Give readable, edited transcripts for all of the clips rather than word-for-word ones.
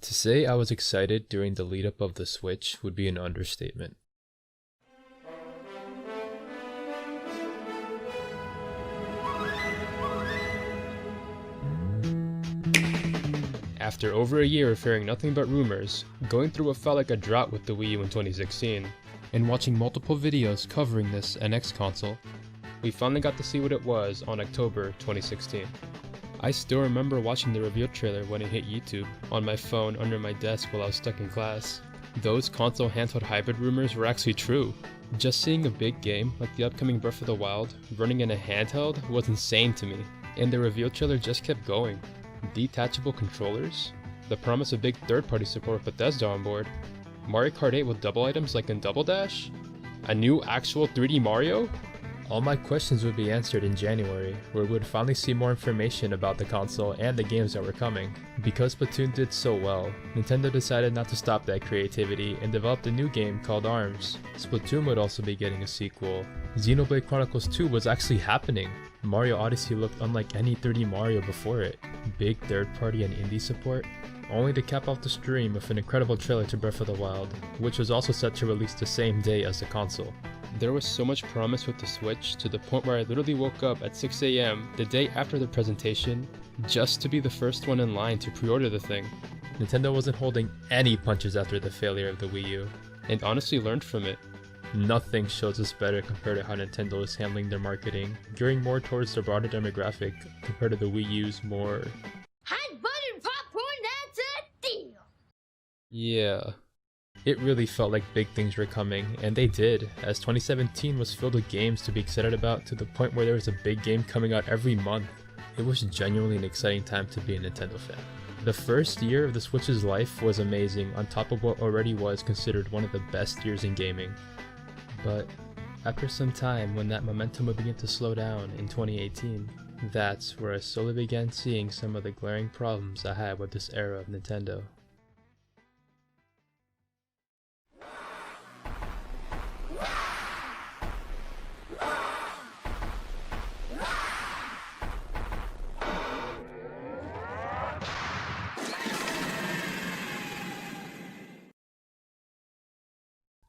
To say I was excited during the lead up of the Switch would be an understatement. After over a year of hearing nothing but rumors, going through what felt like a drought with the Wii U in 2016, and watching multiple videos covering this NX console, we finally got to see what it was on October 2016. I still remember watching the reveal trailer when it hit YouTube on my phone under my desk while I was stuck in class. Those console handheld hybrid rumors were actually true. Just seeing a big game like the upcoming Breath of the Wild running in a handheld was insane to me, and the reveal trailer just kept going. Detachable controllers, the promise of big third-party support with Bethesda on board, Mario Kart 8 with double items like in Double Dash, a new actual 3D Mario? All my questions would be answered in January, where we would finally see more information about the console and the games that were coming. Because Splatoon did so well, Nintendo decided not to stop that creativity and developed a new game called ARMS. Splatoon would also be getting a sequel. Xenoblade Chronicles 2 was actually happening. Mario Odyssey looked unlike any 3D Mario before it. Big third-party and indie support, only to cap off the stream with an incredible trailer to Breath of the Wild, which was also set to release the same day as the console. There was so much promise with the Switch to the point where I literally woke up at 6 AM the day after the presentation just to be the first one in line to pre-order the thing. Nintendo wasn't holding any punches after the failure of the Wii U, and honestly learned from it. Nothing shows us better compared to how Nintendo is handling their marketing, gearing more towards the broader demographic compared to the Wii U's more hot button popcorn, that's a deal! Yeah. It really felt like big things were coming, and they did, as 2017 was filled with games to be excited about to the point where there was a big game coming out every month. It was genuinely an exciting time to be a Nintendo fan. The first year of the Switch's life was amazing on top of what already was considered one of the best years in gaming. But after some time, when that momentum would begin to slow down in 2018, that's where I slowly began seeing some of the glaring problems I had with this era of Nintendo.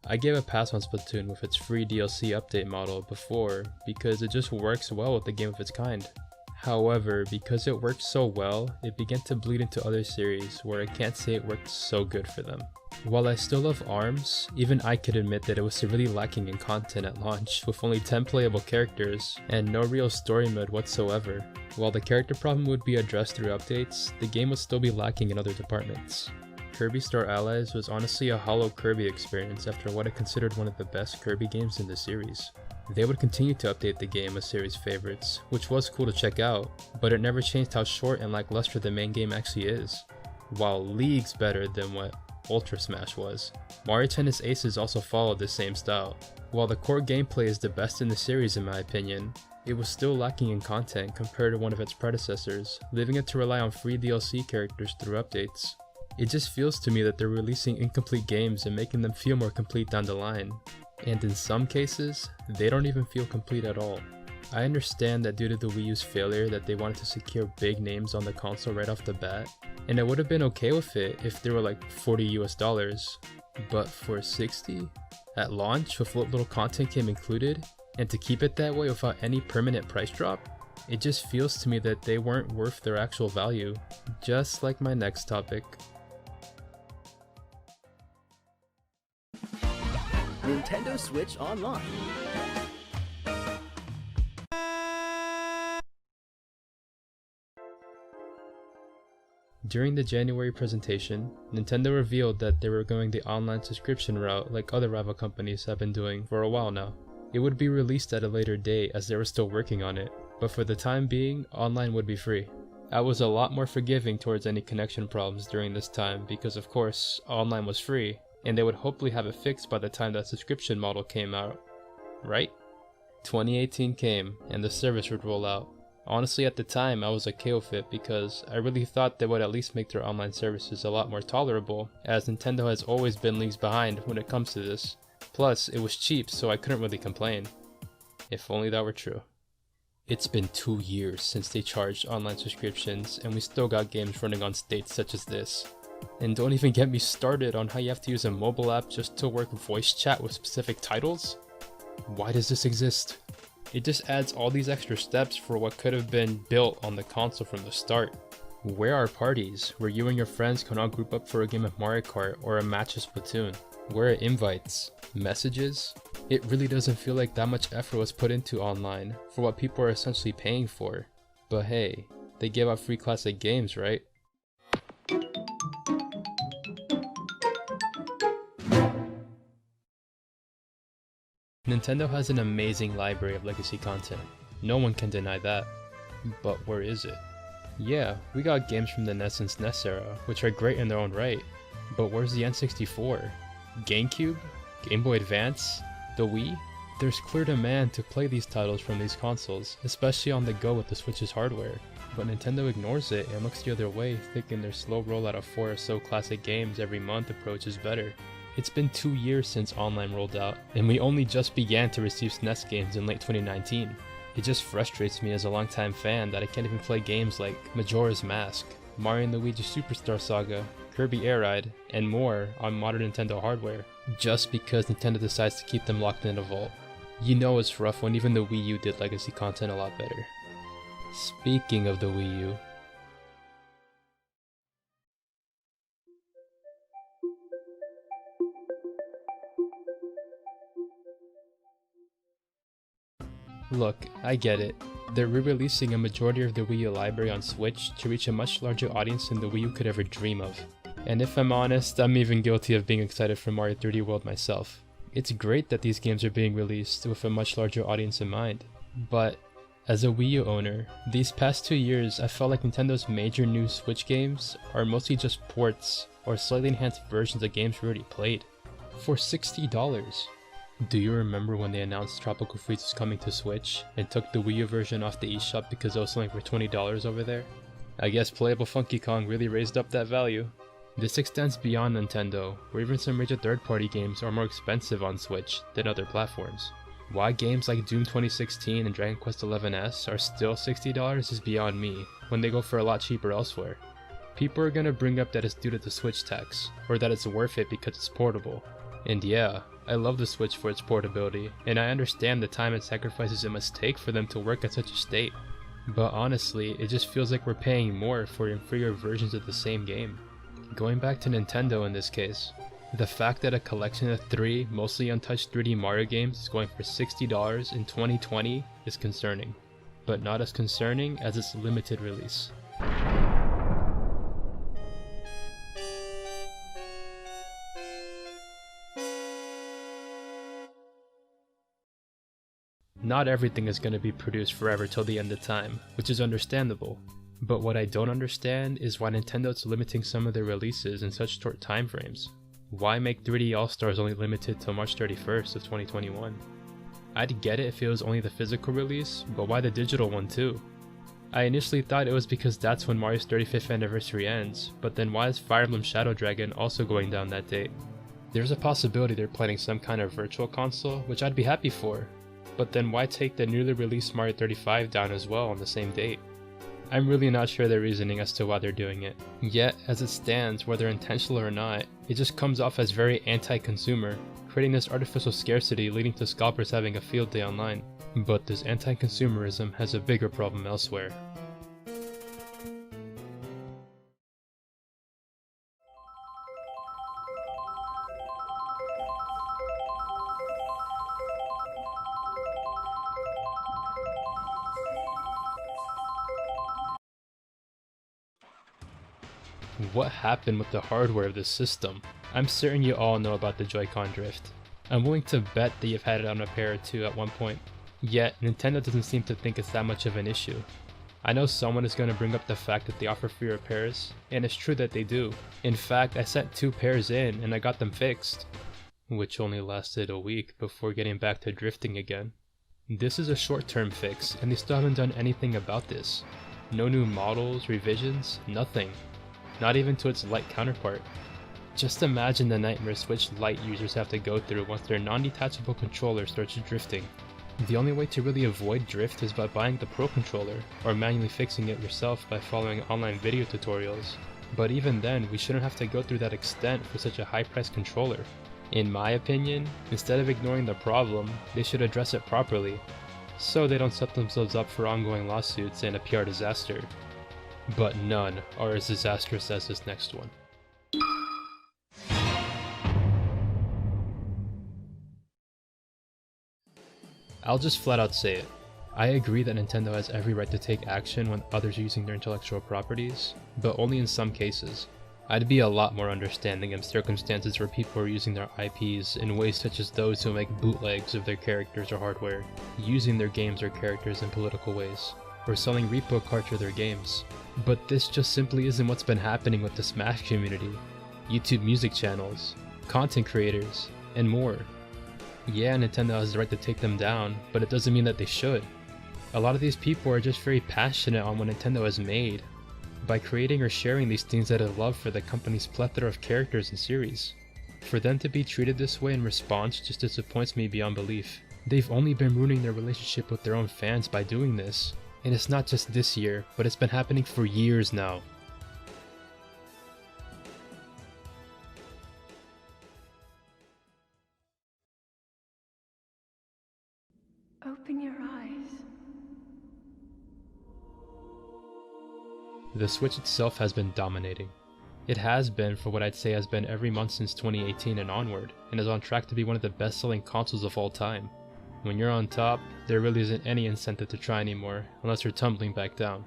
I gave a pass on Splatoon with its free DLC update model before because it just works well with a game of its kind. However, because it worked so well, it began to bleed into other series where I can't say it worked so good for them. While I still love ARMS, even I could admit that it was severely lacking in content at launch with only 10 playable characters and no real story mode whatsoever. While the character problem would be addressed through updates, the game would still be lacking in other departments. Kirby Star Allies was honestly a hollow Kirby experience after what I considered one of the best Kirby games in the series. They would continue to update the game as series favorites, which was cool to check out, but it never changed how short and lackluster the main game actually is. While leagues better than what Ultra Smash was, Mario Tennis Aces also followed the same style. While the core gameplay is the best in the series in my opinion, it was still lacking in content compared to one of its predecessors, leaving it to rely on free DLC characters through updates. It just feels to me that they're releasing incomplete games and making them feel more complete down the line. And in some cases, they don't even feel complete at all. I understand that due to the Wii U's failure that they wanted to secure big names on the console right off the bat, and I would have been okay with it if they were like $40 US, but for $60 at launch with what little content came included, and to keep it that way without any permanent price drop, it just feels to me that they weren't worth their actual value, just like my next topic. Nintendo Switch Online. During the January presentation, Nintendo revealed that they were going the online subscription route like other rival companies have been doing for a while now. It would be released at a later date as they were still working on it, but for the time being, online would be free. I was a lot more forgiving towards any connection problems during this time because of course, online was free, and they would hopefully have it fixed by the time that subscription model came out, right? 2018 came, and the service would roll out. Honestly, at the time, I was okay with it because I really thought they would at least make their online services a lot more tolerable, as Nintendo has always been leagues behind when it comes to this. Plus, it was cheap, so I couldn't really complain. If only that were true. It's been 2 years since they charged online subscriptions, and we still got games running on states such as this. And don't even get me started on how you have to use a mobile app just to work voice chat with specific titles. Why does this exist? It just adds all these extra steps for what could have been built on the console from the start. Where are parties, where you and your friends can all group up for a game of Mario Kart or a match of Splatoon? Where are invites? Messages? It really doesn't feel like that much effort was put into online for what people are essentially paying for. But hey, they give out free classic games, right? Nintendo has an amazing library of legacy content. No one can deny that. But where is it? Yeah, we got games from the NES and SNES era, which are great in their own right. But where's the N64? GameCube? Game Boy Advance? The Wii? There's clear demand to play these titles from these consoles, especially on the go with the Switch's hardware. But Nintendo ignores it and looks the other way, thinking their slow rollout of 4 or so classic games every month approach is better. It's been 2 years since Online rolled out, and we only just began to receive SNES games in late 2019. It just frustrates me as a longtime fan that I can't even play games like Majora's Mask, Mario & Luigi Superstar Saga, Kirby Air Ride, and more on modern Nintendo hardware, just because Nintendo decides to keep them locked in a vault. You know it's rough when even the Wii U did legacy content a lot better. Speaking of the Wii U, look, I get it. They're re-releasing a majority of the Wii U library on Switch to reach a much larger audience than the Wii U could ever dream of. And if I'm honest, I'm even guilty of being excited for Mario 3D World myself. It's great that these games are being released with a much larger audience in mind. But as a Wii U owner, these past 2 years I felt like Nintendo's major new Switch games are mostly just ports or slightly enhanced versions of games we already played. For $60. Do you remember when they announced Tropical Freeze was coming to Switch and took the Wii U version off the eShop because it was selling for $20 over there? I guess playable Funky Kong really raised up that value. This extends beyond Nintendo, where even some major third-party games are more expensive on Switch than other platforms. Why games like Doom 2016 and Dragon Quest XI's are still $60 is beyond me, when they go for a lot cheaper elsewhere. People are gonna bring up that it's due to the Switch tax, or that it's worth it because it's portable. And yeah, I love the Switch for its portability, and I understand the time and sacrifices it must take for them to work at such a state. But honestly, it just feels like we're paying more for inferior versions of the same game. Going back to Nintendo in this case, the fact that a collection of 3 mostly untouched 3D Mario games is going for $60 in 2020 is concerning, but not as concerning as its limited release. Not everything is going to be produced forever till the end of time, which is understandable. But what I don't understand is why Nintendo is limiting some of their releases in such short time frames. Why make 3D All-Stars only limited till March 31st of 2021? I'd get it if it was only the physical release, but why the digital one too? I initially thought it was because that's when Mario's 35th anniversary ends, but then why is Fire Emblem Shadow Dragon also going down that date? There's a possibility they're planning some kind of virtual console, which I'd be happy for. But then why take the newly released Mario 35 down as well on the same date? I'm really not sure their reasoning as to why they're doing it. Yet, as it stands, whether intentional or not, it just comes off as very anti-consumer, creating this artificial scarcity leading to scalpers having a field day online. But this anti-consumerism has a bigger problem elsewhere. What happened with the hardware of this system? I'm certain you all know about the Joy-Con drift. I'm willing to bet that you've had it on a pair or two at one point. Yet, Nintendo doesn't seem to think it's that much of an issue. I know someone is going to bring up the fact that they offer free repairs, and it's true that they do. In fact, I sent 2 pairs in and I got them fixed, which only lasted a week before getting back to drifting again. This is a short-term fix, and they still haven't done anything about this. No new models, revisions, nothing. Not even to its Lite counterpart. Just imagine the nightmare Switch Lite users have to go through once their non-detachable controller starts drifting. The only way to really avoid drift is by buying the Pro controller, or manually fixing it yourself by following online video tutorials. But even then, we shouldn't have to go through that extent for such a high-priced controller. In my opinion, instead of ignoring the problem, they should address it properly, so they don't set themselves up for ongoing lawsuits and a PR disaster. But none are as disastrous as this next one. I'll just flat out say it. I agree that Nintendo has every right to take action when others are using their intellectual properties, but only in some cases. I'd be a lot more understanding of circumstances where people are using their IPs in ways such as those who make bootlegs of their characters or hardware, using their games or characters in political ways, or selling repo cards for their games. But this just simply isn't what's been happening with the Smash community, YouTube music channels, content creators, and more. Yeah, Nintendo has the right to take them down, but it doesn't mean that they should. A lot of these people are just very passionate on what Nintendo has made, by creating or sharing these things out of love for the company's plethora of characters and series. For them to be treated this way in response just disappoints me beyond belief. They've only been ruining their relationship with their own fans by doing this, and it's not just this year, but it's been happening for years now. Open your eyes. The Switch itself has been dominating. It has been for what I'd say has been every month since 2018 and onward, and is on track to be one of the best-selling consoles of all time. When you're on top, there really isn't any incentive to try anymore, unless you're tumbling back down.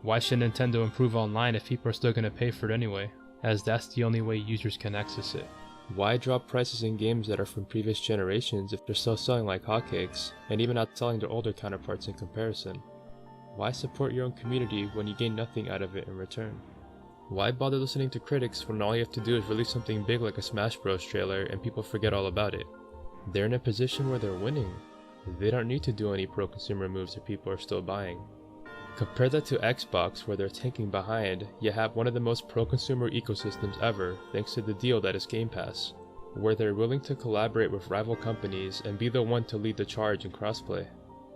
Why should Nintendo improve online if people are still going to pay for it anyway, as that's the only way users can access it? Why drop prices in games that are from previous generations if they're still selling like hotcakes, and even outselling their older counterparts in comparison? Why support your own community when you gain nothing out of it in return? Why bother listening to critics when all you have to do is release something big like a Smash Bros trailer and people forget all about it? They're in a position where they're winning. They don't need to do any pro-consumer moves if people are still buying. Compare that to Xbox, where they're tanking behind, yet have one of the most pro-consumer ecosystems ever thanks to the deal that is Game Pass, where they're willing to collaborate with rival companies and be the one to lead the charge in crossplay.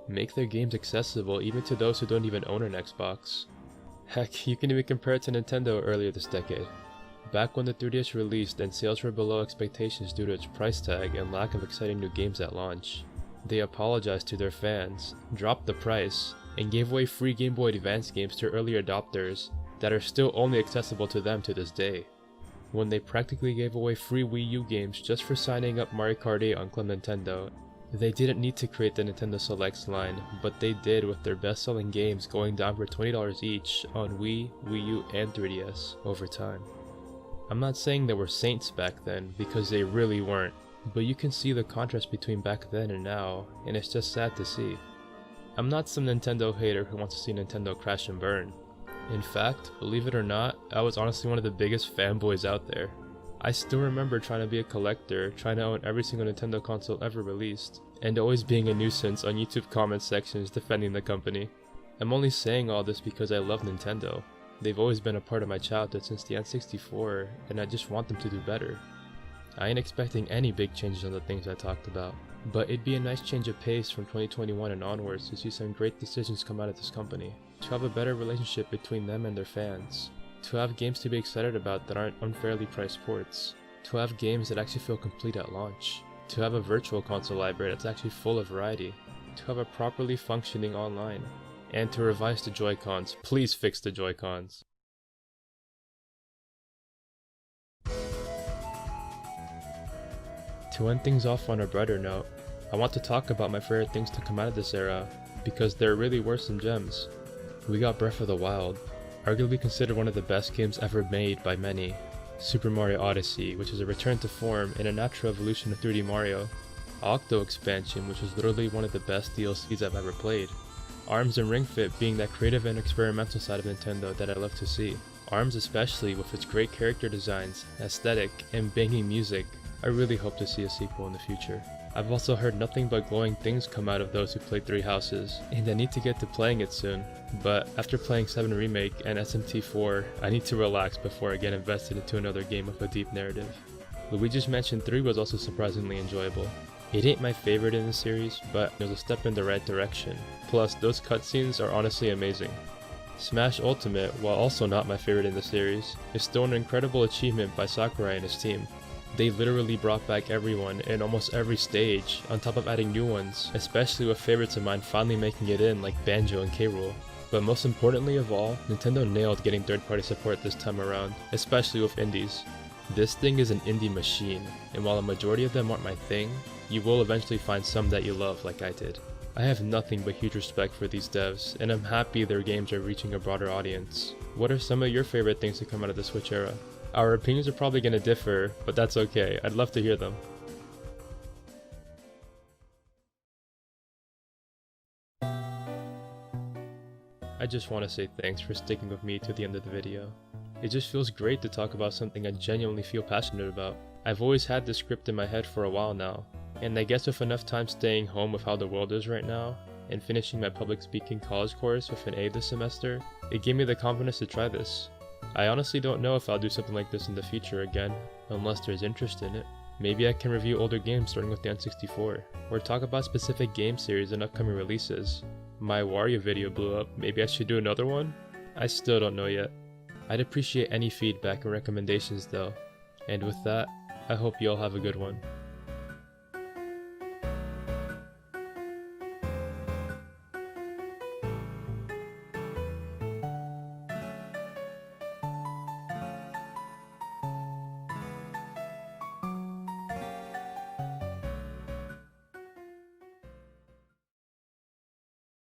Make their games accessible even to those who don't even own an Xbox. Heck, you can even compare it to Nintendo earlier this decade. Back when the 3DS released and sales were below expectations due to its price tag and lack of exciting new games at launch, they apologized to their fans, dropped the price, and gave away free Game Boy Advance games to early adopters that are still only accessible to them to this day. When they practically gave away free Wii U games just for signing up Mario Kart 8 on Club Nintendo, they didn't need to create the Nintendo Selects line, but they did with their best-selling games going down for $20 each on Wii, Wii U, and 3DS over time. I'm not saying they were saints back then, because they really weren't, but you can see the contrast between back then and now, and it's just sad to see. I'm not some Nintendo hater who wants to see Nintendo crash and burn. In fact, believe it or not, I was honestly one of the biggest fanboys out there. I still remember trying to be a collector, trying to own every single Nintendo console ever released, and always being a nuisance on YouTube comment sections defending the company. I'm only saying all this because I love Nintendo. They've always been a part of my childhood since the N64, and I just want them to do better. I ain't expecting any big changes on the things I talked about, but it'd be a nice change of pace from 2021 and onwards to see some great decisions come out of this company, to have a better relationship between them and their fans, to have games to be excited about that aren't unfairly priced ports, to have games that actually feel complete at launch, to have a virtual console library that's actually full of variety, to have a properly functioning online, and to revise the Joy-Cons. Please fix the Joy-Cons. To end things off on a brighter note, I want to talk about my favorite things to come out of this era, because there really were some gems. We got Breath of the Wild, arguably considered one of the best games ever made by many. Super Mario Odyssey, which is a return to form and a natural evolution of 3D Mario. Octo Expansion, which was literally one of the best DLCs I've ever played. ARMS and Ring Fit being that creative and experimental side of Nintendo that I love to see. ARMS especially, with its great character designs, aesthetic, and banging music. I really hope to see a sequel in the future. I've also heard nothing but glowing things come out of those who played Three Houses, and I need to get to playing it soon, but after playing 7 Remake and SMT4, I need to relax before I get invested into another game with a deep narrative. Luigi's Mansion 3 was also surprisingly enjoyable. It ain't my favorite in the series, but it was a step in the right direction. Plus, those cutscenes are honestly amazing. Smash Ultimate, while also not my favorite in the series, is still an incredible achievement by Sakurai and his team. They literally brought back everyone in almost every stage, on top of adding new ones, especially with favorites of mine finally making it in like Banjo and K. Rool. But most importantly of all, Nintendo nailed getting third-party support this time around, especially with indies. This thing is an indie machine, and while a majority of them aren't my thing, you will eventually find some that you love like I did. I have nothing but huge respect for these devs, and I'm happy their games are reaching a broader audience. What are some of your favorite things to come out of the Switch era? Our opinions are probably going to differ, but that's okay, I'd love to hear them. I just want to say thanks for sticking with me to the end of the video. It just feels great to talk about something I genuinely feel passionate about. I've always had this script in my head for a while now, and I guess with enough time staying home with how the world is right now, and finishing my public speaking college course with an A this semester, it gave me the confidence to try this. I honestly don't know if I'll do something like this in the future again, unless there's interest in it. Maybe I can review older games starting with the N64, or talk about specific game series and upcoming releases. My Wario video blew up, maybe I should do another one? I still don't know yet. I'd appreciate any feedback and recommendations though, and with that, I hope you all have a good one.